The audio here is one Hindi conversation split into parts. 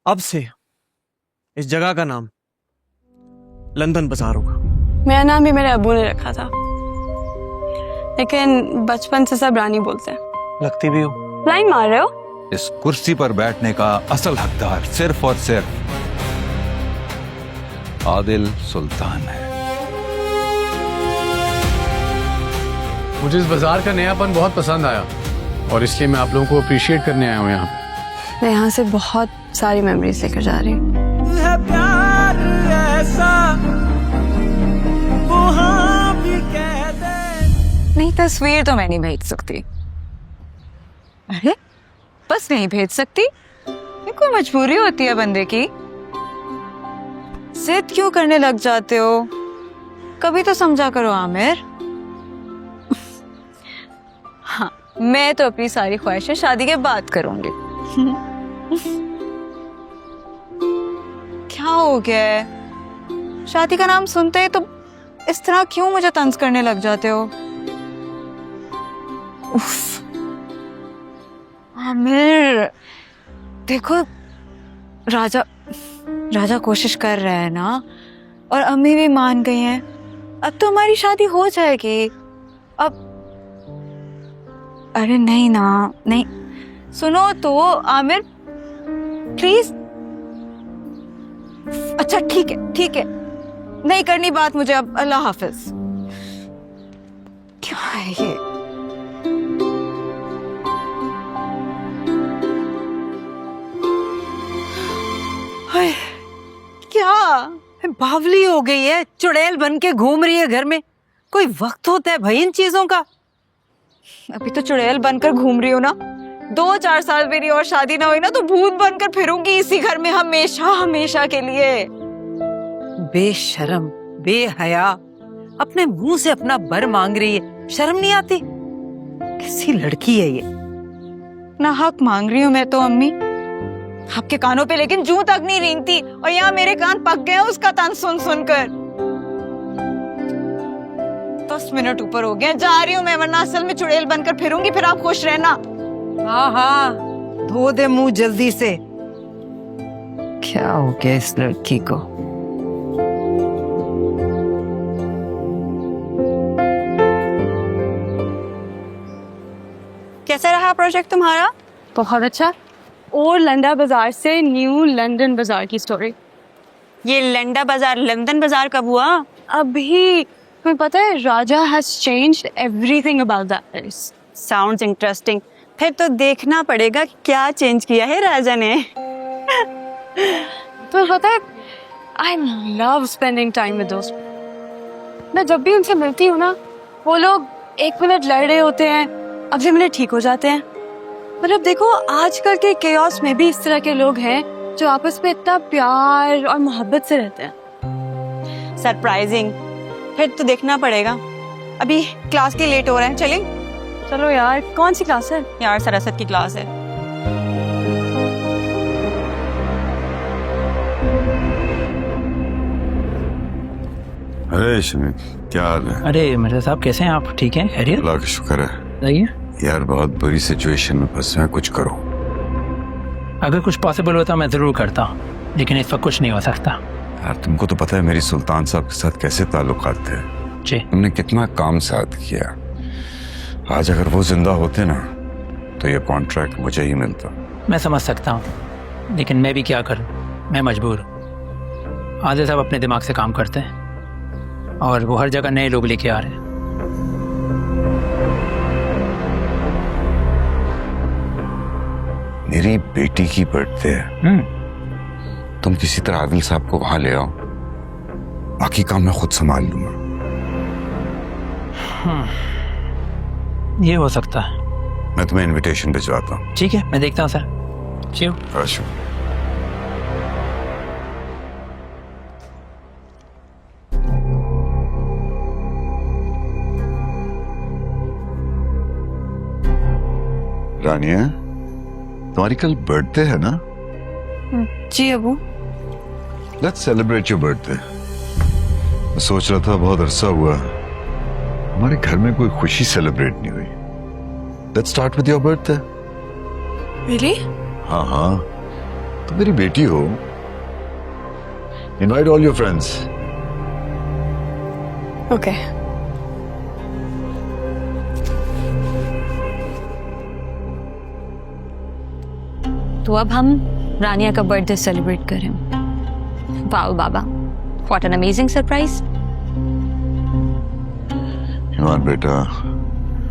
अब से इस जगह का नाम लंदन बाजार होगा। मेरा नाम भी मेरे अब्बू ने रखा था, लेकिन बचपन से सब रानी बोलते हैं। लगती भी हो। लाइन मार रहे हो? इस कुर्सी पर बैठने का असल हकदार सिर्फ और सिर्फ आदिल सुल्तान है। मुझे इस बाजार का नयापन बहुत पसंद आया और इसलिए मैं आप लोगों को अप्रिशिएट करने आया हूँ यहाँ पे। मैं यहाँ से बहुत सारी मेमोरीज लेकर जा रही हूँ। नहीं, तस्वीर तो मैं नहीं भेज सकती। अरे बस नहीं भेज सकती? ये कोई मजबूरी होती है बंदे की? जिद क्यों करने लग जाते हो? कभी तो समझा करो आमिर। हाँ, मैं तो अपनी सारी ख्वाहिशें शादी के बाद करूंगी। क्या हो गया है? शादी का नाम सुनते ही तो इस तरह क्यों मुझे तंज करने लग जाते हो? उफ। आमिर, देखो राजा कोशिश कर रहा है ना, और अम्मी भी मान गई हैं। अब तो हमारी शादी हो जाएगी। अब अरे नहीं ना, नहीं, सुनो तो आमिर प्लीज। अच्छा ठीक है, ठीक है, नहीं करनी बात मुझे अब। अल्लाह हाफिज। क्या है ये? हाय, क्या बावली हो गई है, चुड़ैल बन के घूम रही है घर में। कोई वक्त होता है भाई इन चीजों का। अभी तो चुड़ैल बनकर घूम रही हो ना। 2-4 साल मेरी और शादी ना हुई ना, तो भूत बनकर फिरूंगी इसी घर में हमेशा हमेशा के लिए। बेशरम, बेहया, अपने मुंह से अपना बर मांग रही है, शर्म नहीं आती? कैसी लड़की है ये? ना हक मांग रही हूँ मैं तो अम्मी, आपके कानों पे लेकिन जूं तक नहीं रेंगती, और यहाँ मेरे कान पक गए हैं उसका तान सुन सुनकर। 10 मिनट ऊपर हो गए, जा रही हूँ मैं, वरना असल में चुड़ैल बनकर फिरूंगी। फिर आप खुश रहना। हाँ हाँ, धो दे मुंह जल्दी से। क्या हो गया इस लड़की को? कैसा रहा प्रोजेक्ट तुम्हारा? बहुत अच्छा। और लंडा बाजार से न्यू लंदन बाजार की स्टोरी। ये लंडा बाजार लंदन बाजार कब हुआ? अभी तुम्हें पता है, Raja has changed everything about that place. Sounds interesting. फिर तो देखना पड़ेगा क्या चेंज किया है राजा ने। तुम्हें पता है, I love spending time with दोस्त। मैं जब भी उनसे मिलती हूँ ना, वो लोग 1 मिनट लड़ रहे होते हैं, अगले मिनट ठीक हो जाते हैं। मतलब देखो, आजकल के केओस में भी इस तरह के लोग हैं जो आपस में इतना प्यार और मोहब्बत से रहते हैं। सरप्राइजिंग। फिर तो देखना पड़ेगा। अभी क्लास के लेट हो रहे हैं, चलें? चलो यार, कौन सी क्लास है? यार सरासत की क्लास है। अरे शमीम, क्या हाल है? अरे मिर्जा साहब, कैसे हैं आप? ठीक हैं? खैरियत? अल्लाह का शुक्र है। बताइए। यार बहुत बुरी सिचुएशन में फंसे हैं, कुछ करो। अगर कुछ पॉसिबल होता मैं ज़रूर करता, लेकिन इस वक्त कुछ नहीं हो सकता। यार तुमको तो पता है मेरी सुल्तान साहब के साथ कैसे ताल्लुकात थे। जी। तुमने कितना काम साथ किया। आज अगर वो जिंदा होते ना, तो ये कॉन्ट्रैक्ट मुझे ही मिलता। मैं समझ सकता हूँ, लेकिन मैं भी क्या करूँ, मैं मजबूर हूँ। आदिल साहब अपने दिमाग से काम करते हैं और वो हर जगह नए लोग लेके आ रहे हैं। मेरी बेटी की बर्थडे है, तुम किसी तरह आदिल साहब को वहां ले आओ, बाकी काम मैं खुद संभाल लूंगा। ये हो सकता है। मैं तुम्हें इनविटेशन भिजवाता हूँ। ठीक है, मैं देखता हूँ सर। चियो। आशु। रानिया, तुम्हारी कल बर्थडे है ना? जी Abu. Let's celebrate your birthday. मैं सोच रहा था बहुत अरसा हुआ हमारे घर में कोई खुशी सेलिब्रेट नहीं हुई। Let's start with your birthday. Really? हाँ हाँ, तुम मेरी बेटी हो, invite all your friends. Okay. तो अब हम रानिया का बर्थडे सेलिब्रेट करें। वाओ बाबा, what an amazing surprise. Iman बेटा,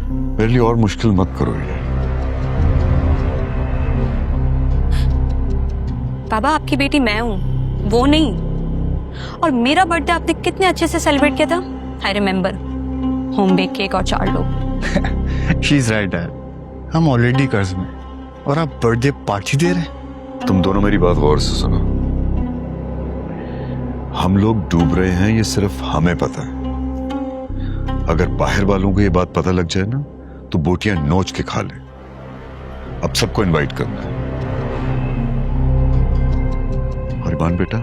मेरे लिए और मुश्किल मत करो ये। बाबा आपकी बेटी मैं हूँ, वो नहीं। और मेरा बर्थडे आपने कितने अच्छे से सेलिब्रेट किया था। I remember, home bake cake और 4 लोग। शी इज राइट डैड, हम ऑलरेडी कर्ज में और आप बर्थडे पार्टी दे रहे हैं। तुम दोनों मेरी बात गौर से सुनो। हम लोग डूब रहे हैं ये सिर्फ हमें पता है। अगर बाहर वालों को ये बात पता लग जाए ना तो बोटियां नोच के खा ले। अब सबको इनवाइट करना है। और ईमान बेटा,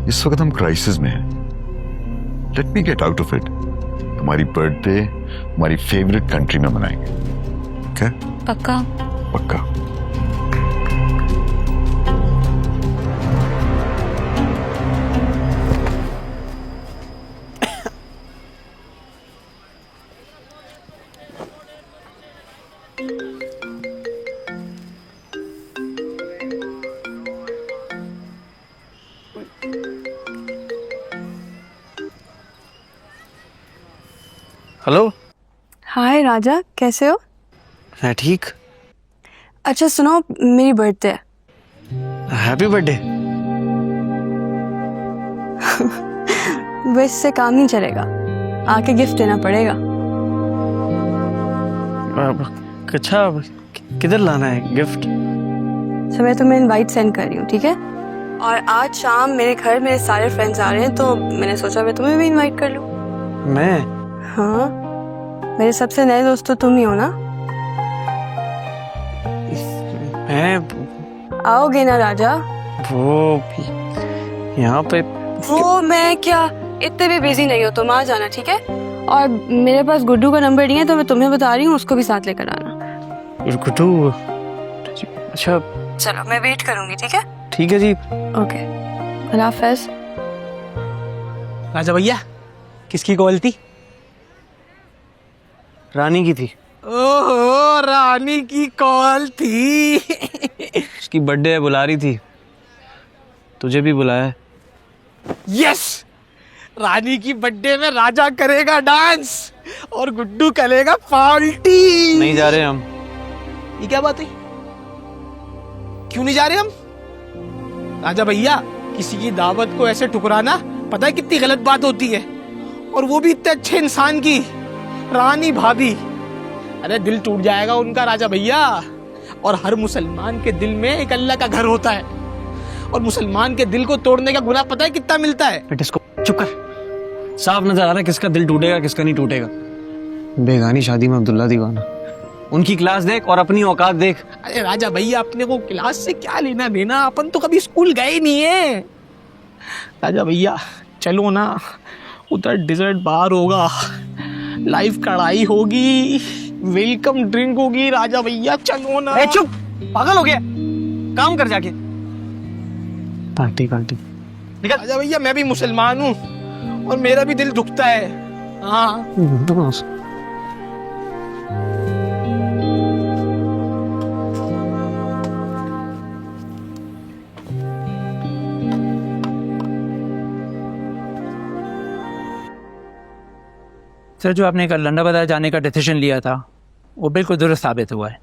इस वक्त हम क्राइसिस में हैं। Let me get out of it. तुम्हारी बर्थडे हमारी फेवरेट कंट्री में मनाएंगे, क्या? पक्का? पक्का। हेलो। हाय राजा, कैसे हो? मैं ठीक। अच्छा सुनो, मेरी बर्थडे है। Happy birthday. बस से काम नहीं चलेगा, आके गिफ्ट देना पड़ेगा। अच्छा, किधर लाना है गिफ्ट? तो मैं तुम्हें इनवाइट सेंड कर रही हूँ, ठीक है? और आज शाम मेरे घर मेरे सारे फ्रेंड्स आ रहे हैं, तो मैंने सोचा मैं तुम्हें भी इनवाइट कर लूँ। मैं? हाँ, मेरे सबसे नए दोस्त तो तुम ही हो ना। मैं आओगे ना राजा? वो यहाँ पे वो मैं क्या, इतने भी बिजी नहीं हो तुम, आ जाना ठीक है? और मेरे पास गुड्डू का नंबर नहीं है तो मैं तुम्हें बता रही हूँ, उसको भी साथ लेकर आना। गुड्डू? अच्छा चलो मैं वेट करूंगी, ठीक है? ठीक है जी। ओके, अल्लाह हाफ़िज़। राजा भैया, किसकी कॉल थी? रानी की थी। ओहो, रानी की कॉल थी। उसकी बर्थडे बुला रही थी, तुझे भी बुलाया। यस, रानी की बर्थडे में राजा करेगा डांस और गुड्डू करेगा पार्टी। नहीं जा रहे हम। ये क्या बात है? क्यों नहीं जा रहे हम? राजा भैया, किसी की दावत को ऐसे ठुकराना पता है कितनी गलत बात होती है, और वो भी इतने अच्छे इंसान की, रानी भाभी। अरे दिल टूट जाएगा उनका राजा भैया। और हर मुसलमान के दिल में एक अल्लाह का घर होता है, और मुसलमान के दिल को तोड़ने का गुनाह पता है कितना मिलता है? बेटे इसको चुप कर। साफ नजर आ रहा है किसका दिल टूटेगा किसका नहीं टूटेगा। बेगानी शादी में अब्दुल्ला दीवाना। उनकी क्लास देख और अपनी औकात देख। अरे राजा भैया, अपने को क्लास से क्या लेना देना, अपन तो कभी स्कूल गए नहीं है। राजा भैया चलो ना, उधर डिजर्ट बार होगा, लाइव कढ़ाई होगी, वेलकम ड्रिंक होगी। राजा भैया चलो ना। ए चुप, पागल हो गया, काम कर जाके। पार्टी पार्टी निकल। राजा भैया मैं भी मुसलमान हूँ और मेरा भी दिल दुखता है। हाँ सर, जो आपने कल लंडा बाजार जाने का डिसीजन लिया था वो बिल्कुल दुरुस्त साबित हुआ है।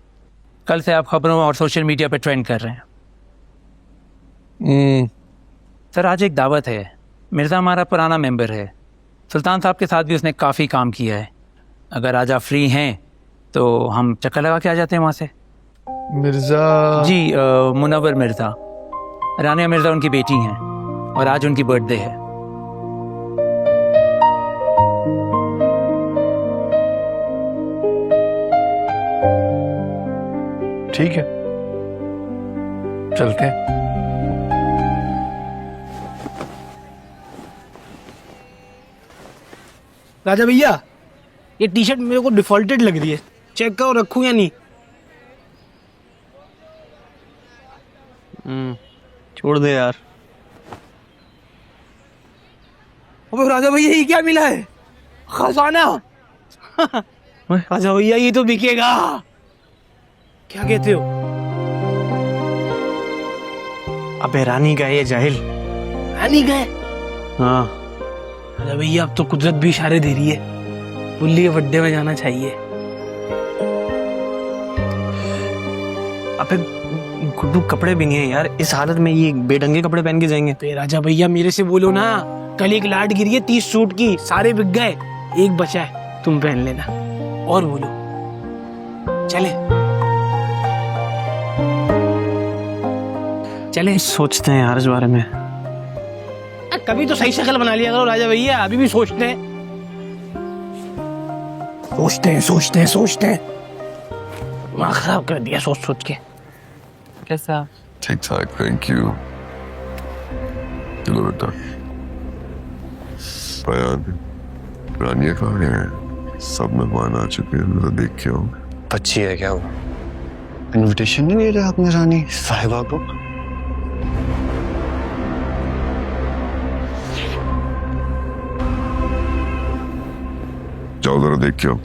कल से आप खबरों और सोशल मीडिया पर ट्रेंड कर रहे हैं। सर, आज एक दावत है। मिर्ज़ा हमारा पुराना मेंबर है, सुल्तान साहब के साथ भी उसने काफ़ी काम किया है। अगर आज आप फ्री हैं तो हम चक्कर लगा के आ जाते हैं वहाँ से। मिर्जा जी, मुनव्वर मिर्ज़ा, रानिया मिर्ज़ा उनकी बेटी हैं और आज उनकी बर्थडे है। ठीक है, चलते हैं। राजा भैया, ये टी शर्ट मेरे को डिफॉल्टेड लग रही है, चेक करो रखूं या नहीं। छोड़ दे यार। अबे राजा भैया ये क्या मिला है? खजाना। राजा भैया ये तो बिकेगा। क्या कहते हो? अबे रानी का ये जाहिल। रानी गए। हाँ राजा भैया अब तो कुदरत भी इशारे दे रही है, बुल्ली के बड्डे में जाना चाहिए। अबे गुड्डू कपड़े भी नहीं है यार, इस हालत में ये बेढंगे कपड़े पहन के जाएंगे। तो राजा भैया मेरे से बोलो ना, कल एक लाट गिरी है 30 सूट की, सारे बिक गए, एक बचा है, तुम पहन लेना। और बोलो चले सोचते हैं यार इस बारे में। कभी तो सही शक्ल बना लिया करो राजा भैया, अभी भी सोचते हैं दिमाग खराब कर दिया सोच सोच के। कैसा? ठीक ठाक, थैंक यू। चलो बेटा, रानिया कहाँ है? सब मेहमान आ चुके हैं, जरा देख के आओ। बच्ची है क्या वो? इनविटेशन नहीं दे रहे आपने रानी साहिबा को? जाओ जरा देख के आओ।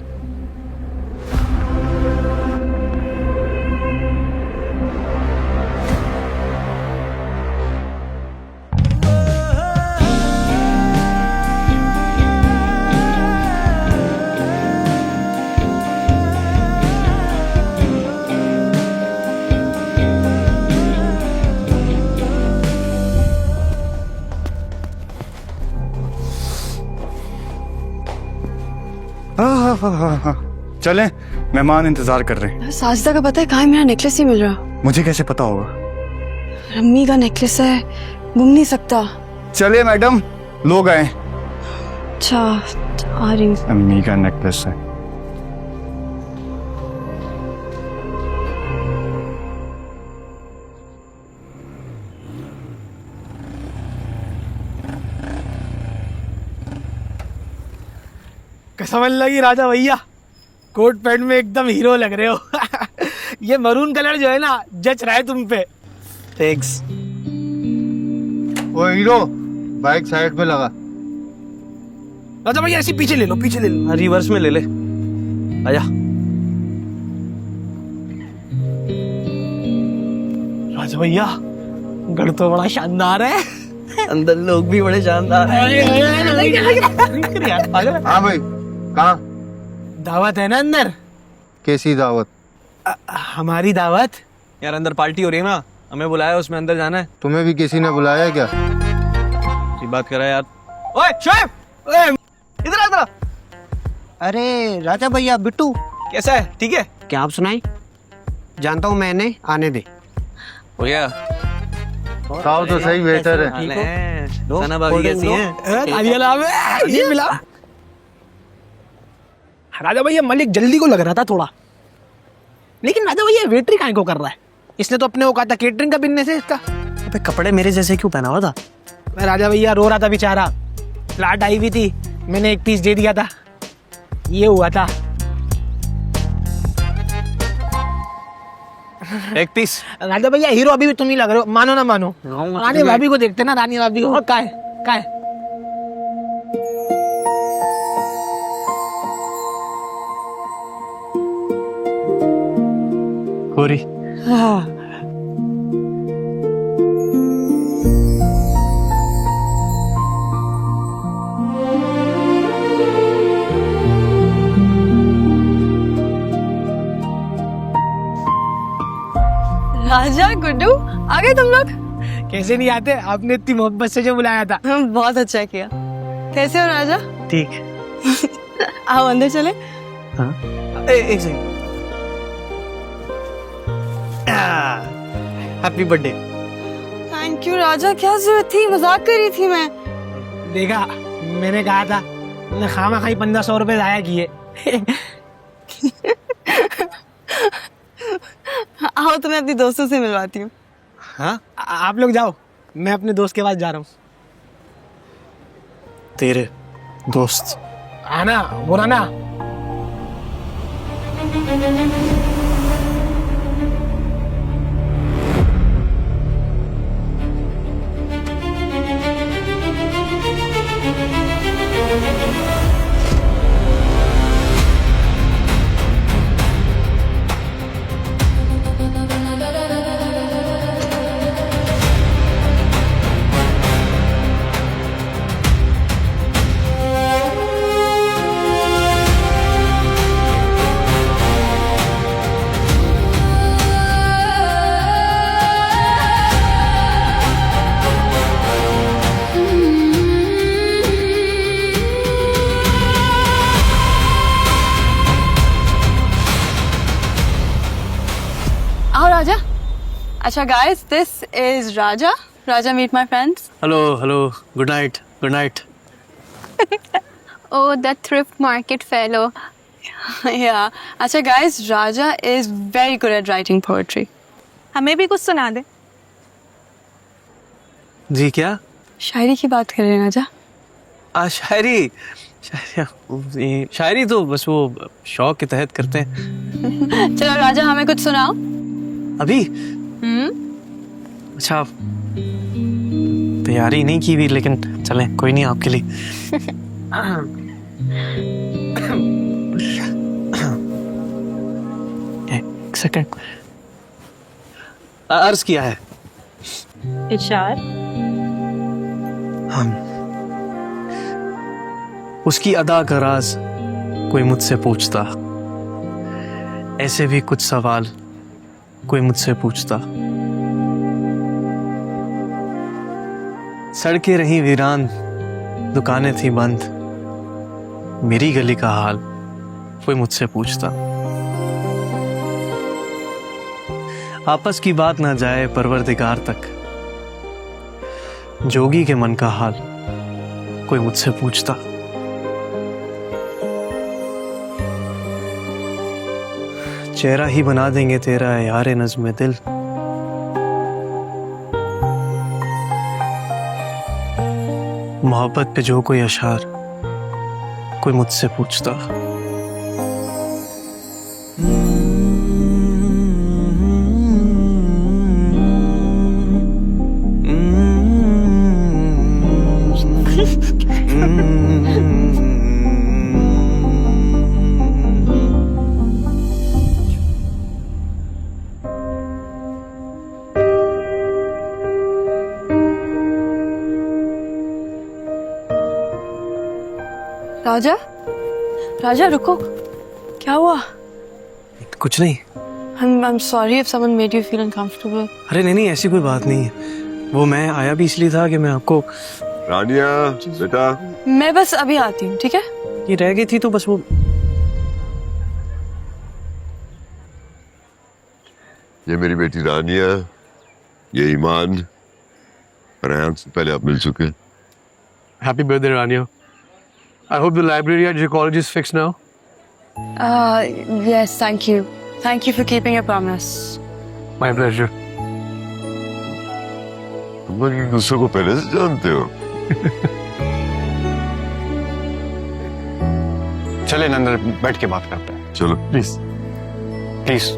हाँ। चलें, मेहमान इंतजार कर रहे हैं। साजिदा का पता है कहाँ है? मेरा नेकलेस ही मिल रहा। मुझे कैसे पता होगा? अम्मी का नेकलेस है, गुम नहीं सकता। चलिए मैडम, लोग आए। अच्छा आ रही हूँ। अम्मी का नेकलेस है। कसम अल्लाह की राजा भैया, कोट पैंट में एकदम हीरो लग रहे हो। ये मरून कलर जो है ना, जच रहा है तुम पे। थैंक्स। ओ हीरो, बाइक साइड पे लगा। राजा भैया ऐसे पीछे ले लो, पीछे ले लो। रिवर्स में ले ले, आजा। राजा भैया घर तो बड़ा शानदार है, अंदर लोग भी बड़े शानदार हैं। हाँ भाई, कहाँ? दावत है ना अंदर? कैसी दावत? हमारी दावत। यार अंदर पार्टी हो रही है ना, हमें बुलाया, उसमें अंदर जाना है। तुम्हें भी किसी ने बुलाया क्या? ये बात कर रहा है यार। ओए शोएब, ओए इधर आ। अरे राजा भैया, बिट्टू कैसा है? ठीक है? क्या आप सुनाई? जानता हूँ मैंने, आने दे। हो गया? खाओ तो सही, बेहतर है। सना भाभी कैसी हैं? ये मिला। राजा भैया मलिक जल्दी को लग रहा था थोड़ा, लेकिन राजा भैया वेटरी काहे को कर रहा है? इसने तो अपने को कहा था केटरिंग का बिजनेस है इसका। अबे कपड़े मेरे जैसे क्यों पहना हुआ था? राजा भैया रो रहा था बेचारा, लाट आई हुई थी, मैंने एक पीस दे दिया था, ये हुआ था। एक पीस? राजा भैया हीरो अभी भी तुम ही लग रहे हो, मानो ना मानो। रानी भाभी को देखते ना, रानी भाभी को। का है? गोरी। राजा गुड्डू आ गए तुम लोग? कैसे नहीं आते, आपने इतनी मोहब्बत से जो बुलाया था। बहुत अच्छा किया। कैसे हो राजा? ठीक। आओ अंदर चले। हाँ? एक second. Happy birthday. Thank you Raja, क्या जरूरत थी, मजाक कर रही थी मैं। देखा, मैंने कहा था ना, खामा खाई 1500 रुपए जाया किए। आओ तुम्हें अपनी दोस्तों से मिलवाती हूँ। हाँ? आप लोग जाओ, मैं अपने दोस्त के पास जा रहा हूँ। तेरे दोस्त? आना बुरा ना। अच्छा guys, this is Raja. Raja, meet my friends. Hello good night Oh, the thrift market fellow. Yeah. अच्छा guys, Raja is very good at writing poetry. हमें भी कुछ सुना दे। जी क्या शायरी की बात कर रहे हैं राजा। शायरी तो बस वो शौक के तहत करते हैं। चलो राजा, हमें कुछ सुनाओ। अभी अच्छा, तैयारी नहीं की भी, लेकिन चलें, कोई नहीं, आपके लिए। एक सेकंड, अर्ज किया है। इरशाद। हम उसकी अदा का राज कोई मुझसे पूछता, ऐसे भी कुछ सवाल कोई मुझसे पूछता। सड़कें रही वीरान, दुकानें थी बंद, मेरी गली का हाल कोई मुझसे पूछता। आपस की बात ना जाए परवरदिगार तक, जोगी के मन का हाल कोई मुझसे पूछता। चेहरा ही बना देंगे तेरा यार नज़्म दिल, मोहब्बत पे जो कोई अशार कोई मुझसे पूछता। राजा, राजा रुको, क्या हुआ? कुछ नहीं। I'm sorry if someone made you feel uncomfortable. अरे नहीं, ऐसी कोई बात नहीं है। वो मैं आया भी इसलिए था कि मैं आपको। रानिया बेटा, मैं बस अभी आती हूँ, ठीक है? ये रह गई थी तो बस वो। ये मेरी बेटी रानिया, ये ईमान, रेहान से पहले आप मिल चुके। Happy birthday, Rania. I hope the library at your college is fixed now. Yes, thank you. Thank you for keeping your promise. My pleasure. तुम लोग एक दूसरे को पहले से जानते हो? चले अंदर बैठ के बात करते हैं। चलो प्लीज प्लीज।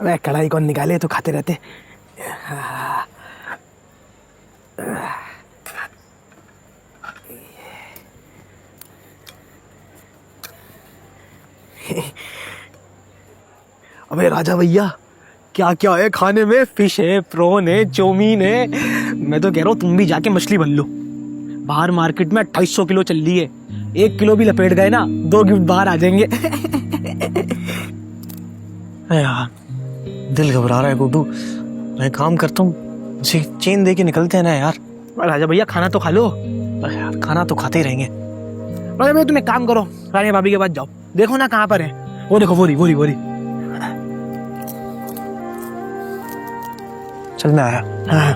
अबे कढ़ाई कौन निकाले, तो खाते रहते। अबे राजा भैया, क्या क्या है खाने में? फिश है, प्रॉन है, चौमीन है। मैं तो कह रहा हूँ तुम भी जाके मछली बन लो। बाहर मार्केट में 250 किलो चल रही है। 1 किलो भी लपेट गए ना, 2 गिफ्ट बाहर आ जाएंगे। यार दिल घबरा रहा है गुड्डू, मैं काम करता हूँ, चेन दे के निकलते हैं ना यार। राजा भैया खाना तो खा लो। यार खाना तो खाते ही रहेंगे। राजा भैया तुम एक काम करो, रानिया भाभी के पास जाओ, देखो ना कहाँ पर है। वो देखो, वो रही। चल मैं आया। हाँ।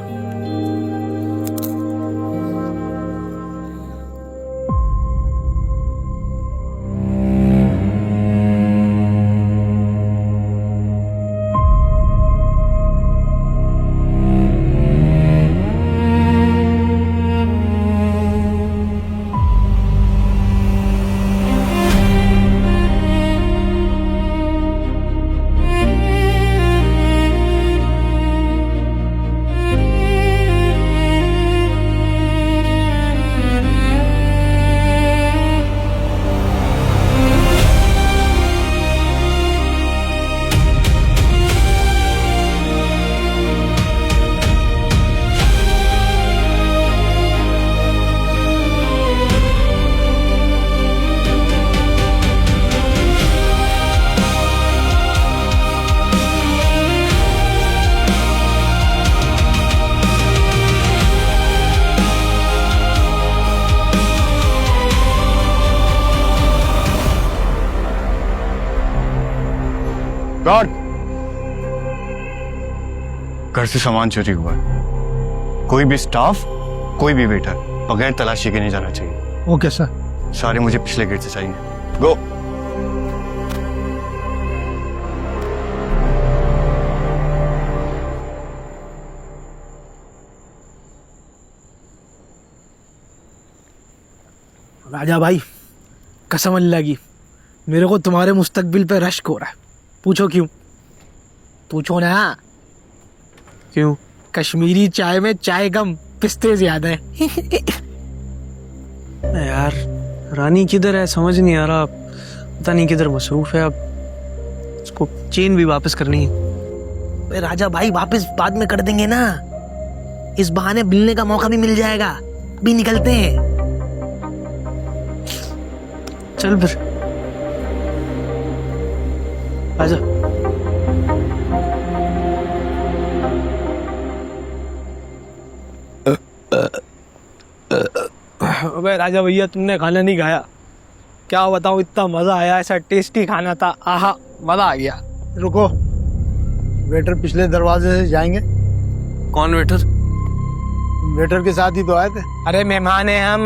गार्ड, घर से सामान चोरी हुआ है। कोई भी स्टाफ, कोई भी वेटर बगैर तलाशी के नहीं जाना चाहिए। Okay sir. सारे मुझे पिछले गेट से चाहिए। गो। राजा भाई, कसम अल्लाह की, मेरे को तुम्हारे मुस्तकबिल पे रश्क हो रहा है। पूछो क्यों? पूछो ना। क्यों? कश्मीरी चाय में चाय कम, पिस्ते ज्यादा है। यार रानी किधर है समझ नहीं आ रहा, पता नहीं किधर मसरूफ है। अब उसको चेन भी वापस करनी है। अरे राजा भाई, वापस बाद में कर देंगे ना, इस बहाने मिलने का मौका भी मिल जाएगा। भी निकलते हैं। चल फिर आजा। अबे राजा भैया, तुमने खाना नहीं खाया? क्या बताऊं, इतना मजा आया, ऐसा टेस्टी खाना था। आहा, मजा आ गया। रुको, वेटर पिछले दरवाजे से जाएंगे। कौन वेटर? वेटर के साथ ही तो आए थे। अरे मेहमान हैं हम।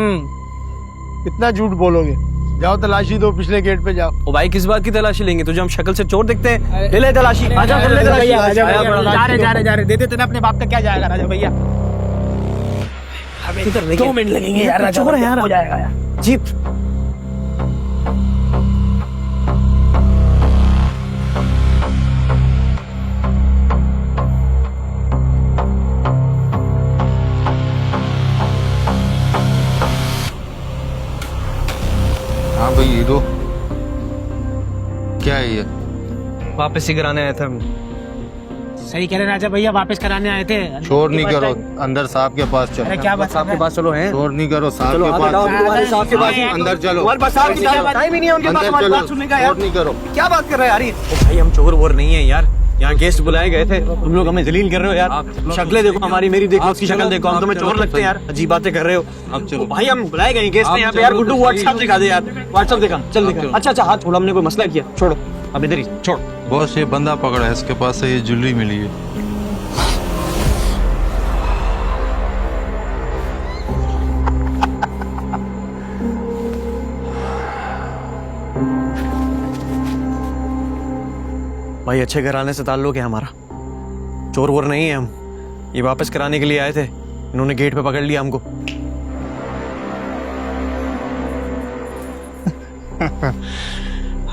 कितना झूठ बोलोगे? जाओ तलाशी दो, पिछले गेट पे जाओ। ओ भाई, किस बात की तलाशी लेंगे? तुझे हम शक्ल से चोर दिखते हैं? ले ले तलाशी, आजा कर ले तलाशी। जा रहे देते थे ना, अपने बाप का क्या जाएगा राजा भैया। हमें 2 मिनट लगेंगे यार, चोर है यार, हो जाएगा यार। जीप हाँ भाई, ये दो। क्या है ये? वापस ही कराने आए थे हम। सही कह रहे राजा भैया, वापस कराने आए थे। शोर नहीं करो, अंदर साहब के पास चलो। अरे क्या बात, साहब के पास चलो। हैं शोर नहीं करो, साहब चलो के आगे पास। आओ, तुम्हारे साहब के पास ही अंदर चलो। तुम्हारे पास साहब की टाइम ही नहीं है उनके पास अंदर हमारी चलो, बात सुनने का यार। शोर नहीं करो। क्या बात कर रहे हैं यार ये? ओ भाई, हम चोर वोर नहीं है यार, यहाँ गेस्ट बुलाए गए थे, तुम लोग हमें जलील कर रहे हो यार। शक्लें देखो हमारी, मेरी देखो, उसकी शक्ल देखो, हम तुम्हें चोर लगते हैं यार। अजीब बातें कर रहे हो। अब चलो भाई, हम बुलाए गए गेस्ट हैं यहाँ पे यार। गुड्डू व्हाट्सएप दिखा दे यार, व्हाट्सएप दिखा। चल दिखा। अच्छा, हाथ छोड़ो, हमने कोई मसला किया? छोड़ो, अब इधर ही छोड़। बॉस, ये बंदा पकड़ा है, इसके पास से ये ज्वेलरी मिली है। भाई, अच्छे घराने से ताल्लुक है हमारा, चोर वोर नहीं है हम। ये वापस कराने के लिए आए थे, इन्होंने गेट पे पकड़ लिया हमको।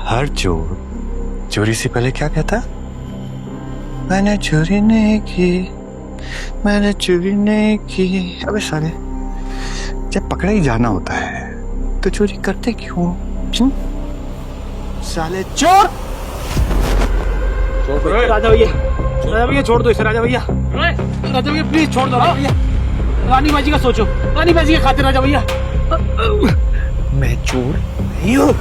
हर चोर चोरी से पहले क्या कहता? मैंने चोरी नहीं की, मैंने चोरी नहीं की। अबे साले, जब पकड़े ही जाना होता है तो चोरी करते क्यों? साले चोर। राजा भैया छोड़ दो इसे। राजा भैया, प्लीज छोड़ दो राजा भैया। रानी बाजी का सोचो, रानी बाजी के खातिर राजा भैया। मैं चोर नहीं हूँ।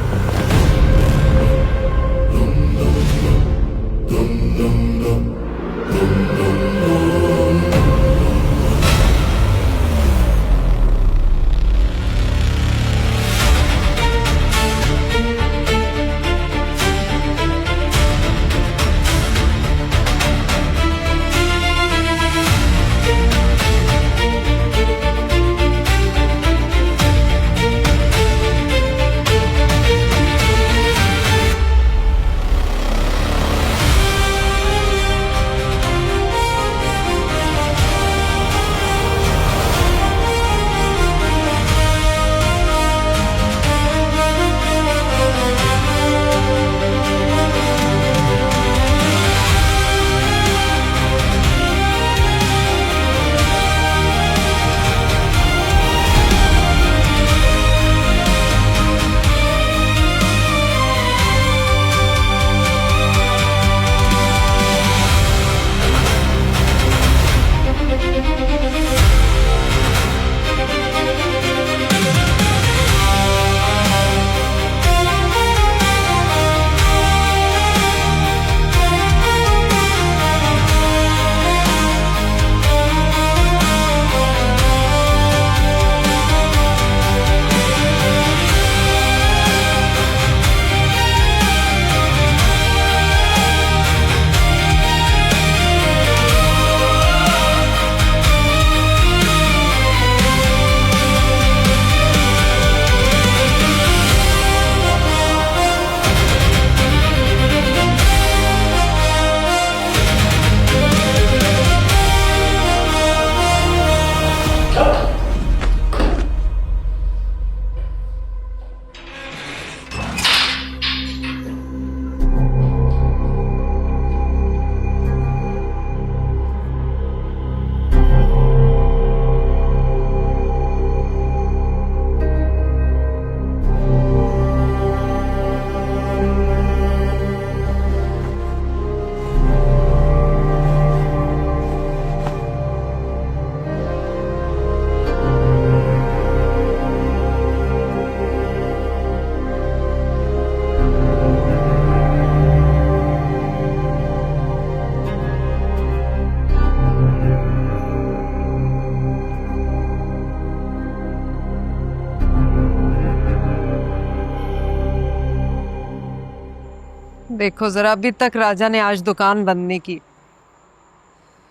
देखो जरा, अभी तक राजा ने आज दुकान बंद नहीं की।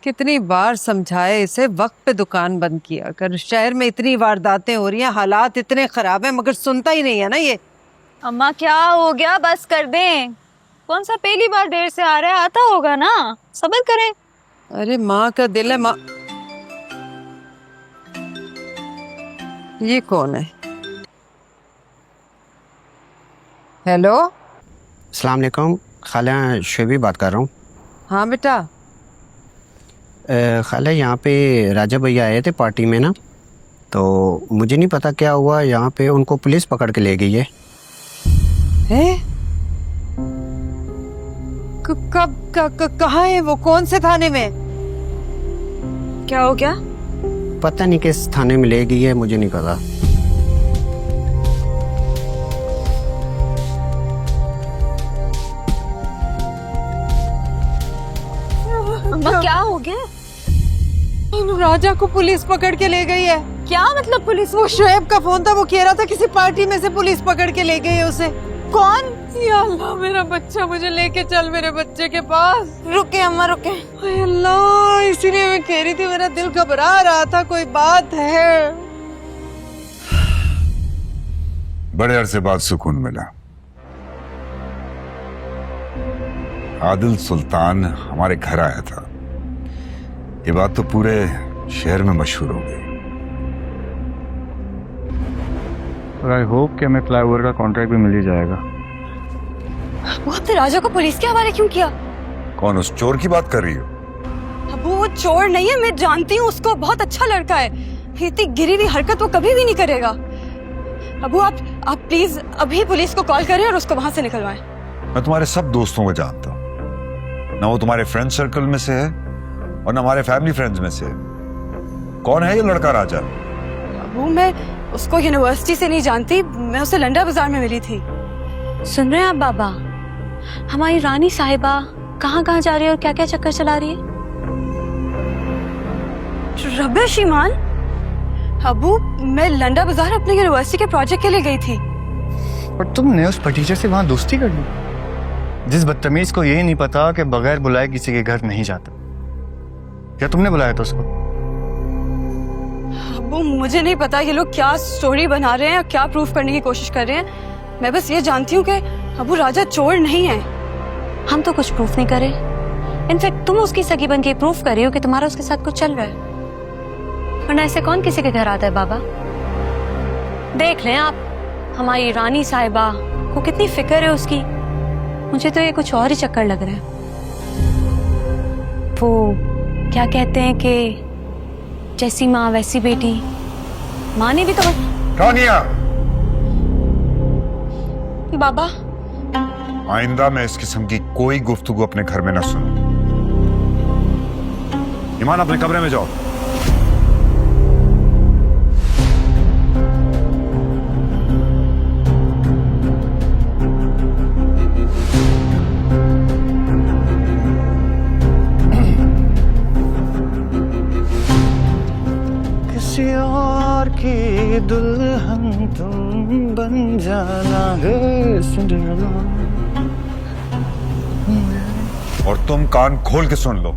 कितनी बार समझाए इसे, वक्त पे दुकान बंद किया कर। शहर में इतनी वारदातें हो रही हैं, हालात इतने खराब हैं, मगर सुनता ही नहीं है ना ये। अम्मा क्या हो गया, बस कर दें। कौन सा पहली बार देर से आ रहा है, आता होगा ना, सब्र करें। अरे माँ का दिल है। माँ, ये कौन है? हेलो, अस्सलाम वालेकुम, खाला शोएबी बात कर रहा हूँ। हाँ बेटा। खाला यहाँ पे राजा भैया आए थे पार्टी में ना, तो मुझे नहीं पता क्या हुआ, यहाँ पे उनको पुलिस पकड़ के ले गई है। कब कहाँ है वो, कौन से थाने में? क्या हो गया? पता नहीं किस थाने में ले गई है, मुझे नहीं पता। अम्मा क्या हो गया? राजा को पुलिस पकड़ के ले गई है। क्या मतलब पुलिस? वो शोएब का फोन था, वो कह रहा था किसी पार्टी में से पुलिस पकड़ के ले गई है उसे। कौन? या अल्लाह, मेरा बच्चा, मुझे लेके चल मेरे बच्चे के पास। रुके अम्मा रुके। हाय अल्लाह, इसीलिए मैं कह रही थी, मेरा दिल घबरा रहा था, कोई बात है। बड़े अरसे बाद सुकून मिला। आदिल सुल्तान हमारे घर आया था, ये बात तो पूरे शहर में मशहूर हो गई। और आई होप कि हमें फ्लाईओवर का कॉन्ट्रैक्ट भी मिल ही जाएगा। वो आपने राजा को पुलिस के हवाले क्यों किया? कौन, उस चोर की बात कर रही हो? अबू वो चोर नहीं है, मैं जानती हूँ उसको, बहुत अच्छा लड़का है। इतनी गिरी हुई हरकत वो कभी भी नहीं करेगा। अबू आप प्लीज अभी पुलिस को कॉल करें और उसको वहां से निकलवाएं। मैं तुम्हारे सब दोस्तों को जानता हूँ, ना वो तुम्हारे फ्रेंड सर्कल में से है और ना हमारे फैमिली फ्रेंड्स में से है। कौन है ये लड़का राजा? अबू मैं उसको यूनिवर्सिटी से नहीं जानती, मैं उसे लंडा बाजार में मिली थी। सुन रहे हैं आप बाबा, हमारी रानी साहिबा कहाँ कहाँ जा रही है और क्या क्या चक्कर चला रही है? रबिश ईमान, अबू मैं लंडा बाजार अपने यूनिवर्सिटी के प्रोजेक्ट के लिए गई थी। और तुमने उस टीचर से वहां दोस्ती कर ली, जिस बदतमीज को यही नहीं पता कि बगैर बुलाए किसी के घर नहीं जाता। क्या तुमने बुलाया था उसको? अबू मुझे नहीं पता ये लोग क्या स्टोरी बना रहे हैं और क्या प्रूफ करने की कोशिश कर रहे हैं। मैं बस ये जानती हूँ कि अबू राजा चोर नहीं है। हम तो कुछ प्रूफ नहीं करे, इनफैक्ट तुम उसकी सगी बन के प्रूफ कर रही हो कि तुम्हारा उसके साथ कुछ चल रहा है। वरना ऐसे कौन किसी के घर आता है बाबा? देख लें आप, हमारी रानी साहिबा को कितनी फिक्र है उसकी। मुझे तो ये कुछ और ही चक्कर लग रहा है। वो क्या कहते हैं कि जैसी माँ वैसी बेटी। माँ ने भी तो रानिया, बाबा आइंदा मैं इस किस्म की कोई गुफ्तगू अपने घर में न सुनूं। ईमान, अपने कमरे में जाओ। किसी और की दुल्हन तुम बन जाना गे सिंड्रेला। और तुम कान खोल के सुन लो,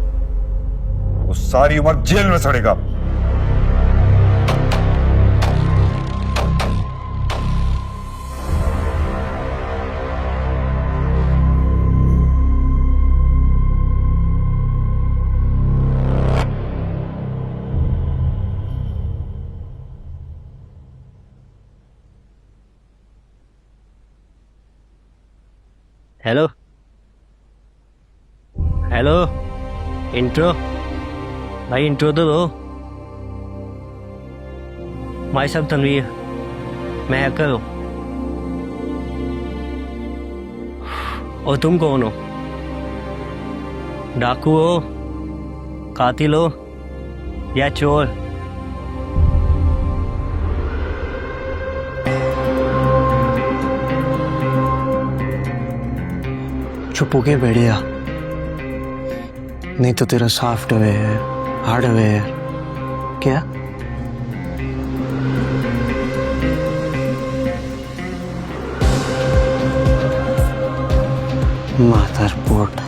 वो सारी उम्र जेल में सड़ेगा। हेलो हेलो, इंट्रो भाई, इंट्रो तो दो। भाई साहब तनवीर, मैं हैकर हूँ। और तुम कौन हो? डाकू हो, कातिल हो या चोर? चुप हो गए बढ़िया, नहीं तो तेरा सॉफ्टवेयर हार्डवेयर क्या? मदरबोर्ड